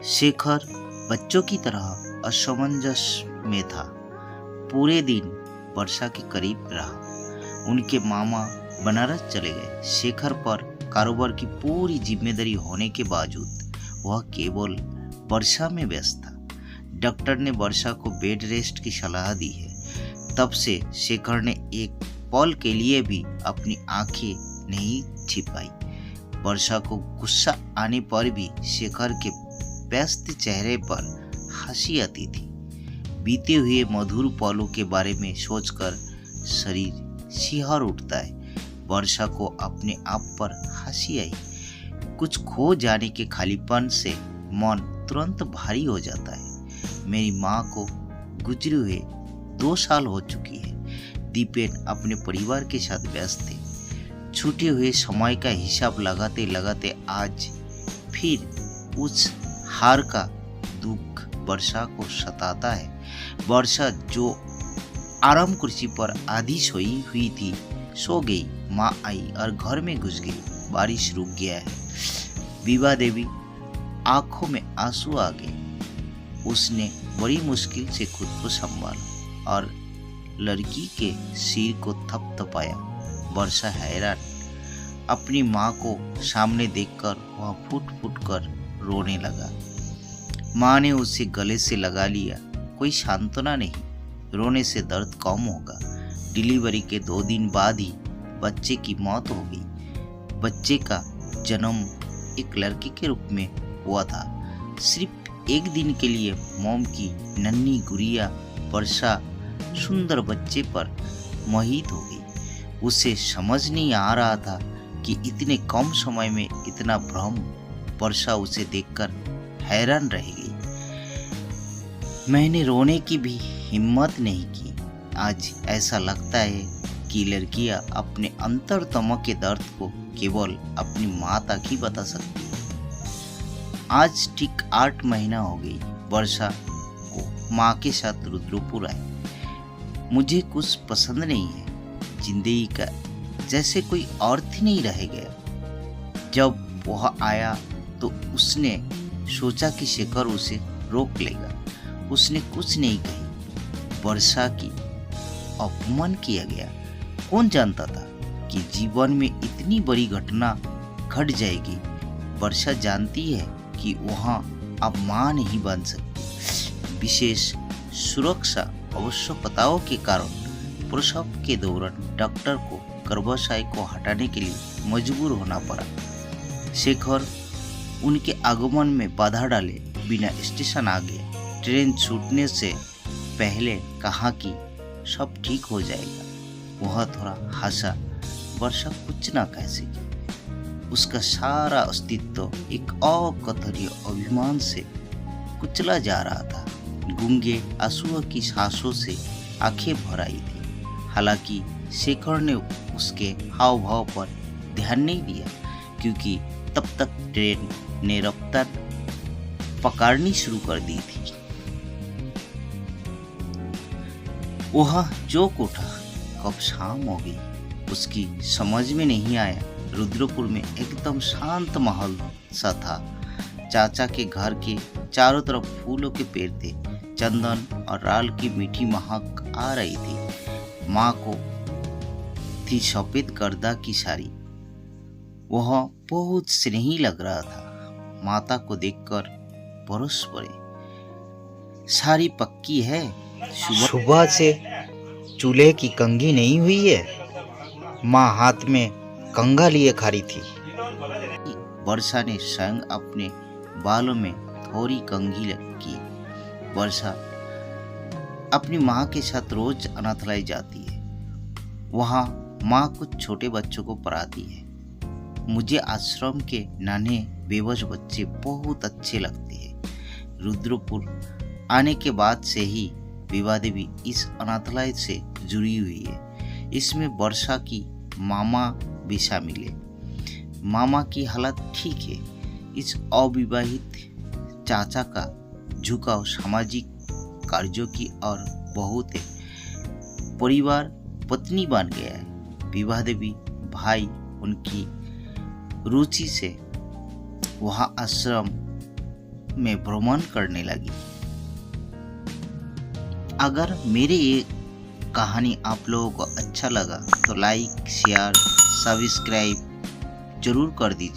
शेखर बच्चों की तरह असमंजस में था। पूरे दिन वर्षा के करीब रहा। उनके मामा बनारस चले गए। शेखर पर कारोबार की पूरी जिम्मेदारी होने के बावजूद वह केवल वर्षा में व्यस्त था। डॉक्टर ने वर्षा को बेड रेस्ट की सलाह दी है। तब से शेखर ने एक पल के लिए भी अपनी आंखें नहीं छिपाई। वर्षा को गुस्सा आने पर भी शेखर के व्यस्त चेहरे पर हंसी आती थी। बीते हुए मधुर पलों के बारे में सोचकर शरीर सिहर उठता है। वर्षा को अपने आप पर हंसी आई। कुछ खो जाने के खालीपन से मन तुरंत भारी हो जाता है। मेरी माँ को गुजरे हुए 2 साल हो चुकी है। दीपेन अपने परिवार के साथ व्यस्त थे। छूटे हुए समय का हिसाब लगाते लगाते आज फिर उस हार का दुख वर्षा को सताता है। वर्षा जो आराम कुर्सी पर आधी सोई हुई थी सो गई। माँ आई और घर में घुस गई। बारिश रुक गया है। विभा देवी आंखों में आंसू आ गए। उसने बड़ी मुश्किल से खुद को संभाला और लड़की के सिर को थपथपाया। वर्षा हैरान। अपनी माँ को सामने देखकर वह फुट फुट कर रोने लगा। माँ ने उसे गले से लगा लिया। कोई सांत्वना नहीं, रोने से दर्द कम होगा। डिलीवरी के 2 दिन बाद ही बच्चे की मौत हो गई। बच्चे का जन्म एक लड़की के रूप में हुआ था। सिर्फ 1 दिन के लिए मोम की नन्ही गुड़िया वर्षा सुंदर बच्चे पर मोहित हो गई। उसे समझ नहीं आ रहा था कि इतने कम समय में इतना भ्रम। वर्षा उसे देखकर हैरान रह गई। मैंने रोने की भी हिम्मत नहीं की। आज ऐसा लगता है कि लड़कियां अपने अंतरतम के दर्द को केवल अपनी माँ तक ही बता सकती है। आज ठीक 8 महीना हो गई वर्षा को माँ के साथ रुद्रपुर आई। मुझे कुछ पसंद नहीं है। जिंदगी का जैसे कोई अर्थ ही नहीं रह गया। जब वह आया तो उसने सोचा कि शेखर उसे रोक लेगा। उसने कुछ नहीं कही। वर्षा की अपमान किया गया। कौन जानता था कि जीवन में इतनी बड़ी घटना घट जाएगी। वर्षा जानती है कि वहाँ अब माँ नहीं बन सकती। विशेष सुरक्षा आवश्यकताओं के कारण प्रसव के दौरान डॉक्टर को गर्भाशय को हटाने के लिए मजबूर होना पड़ा। शेखर उनके आगमन में बाधा डाले बिना स्टेशन आ गया। ट्रेन छूटने से पहले कहा कि सब ठीक हो जाएगा। वह थोड़ा हंसा। वर्षा कुछ ना कह सकी। उसका सारा अस्तित्व एक अकथनीय अभिमान से कुचला जा रहा था। गूंगे आंसुओं की सांसों से आंखें भर आई थी। हालांकि शेखर ने उसके हाव भाव पर ध्यान नहीं दिया, क्योंकि तब तक ट्रेन ने रफ्तार पकड़नी शुरू कर दी थी। वह चौंक उठा। कब शाम हो गई उसकी समझ में नहीं आया। रुद्रपुर में एकदम शांत माहौल सा था। चाचा के घर के चारों तरफ फूलों के पेड़ थे। चंदन और राल की मीठी महक आ रही थी। माँ को थी सफेद गर्दा की साड़ी। वह बहुत स्नेही लग रहा था। माता को देखकर परोस पड़े। साड़ी पक्की है। सुबह से चूल्हे की कंघी नहीं हुई है। माँ हाथ में कंघा लिए खड़ी थी। वर्षा ने स्वयं अपने बालों में थोड़ी कंघी की। वर्षा अपनी माँ के साथ रोज अनाथालय जाती है। वहाँ माँ कुछ छोटे बच्चों को पढ़ाती है। मुझे आश्रम के नाने बेबस बच्चे बहुत अच्छे लगते हैं। रुद्रपुर आने के बाद से ही विभा देवी इस अनाथालय से जुड़ी हुई है। इसमें वर्षा की मामा भी शामिल है। मामा की हालत ठीक है। इस अविवाहित चाचा का झुकाव सामाजिक कार्यों की ओर बहुत है। परिवार पत्नी बन गया है। विभा देवी भाई उनकी रुचि से वहाँ आश्रम में भ्रमण करने लगी। अगर मेरी ये कहानी आप लोगों को अच्छा लगा तो लाइक, शेयर, सब्सक्राइब जरूर कर दीजिए।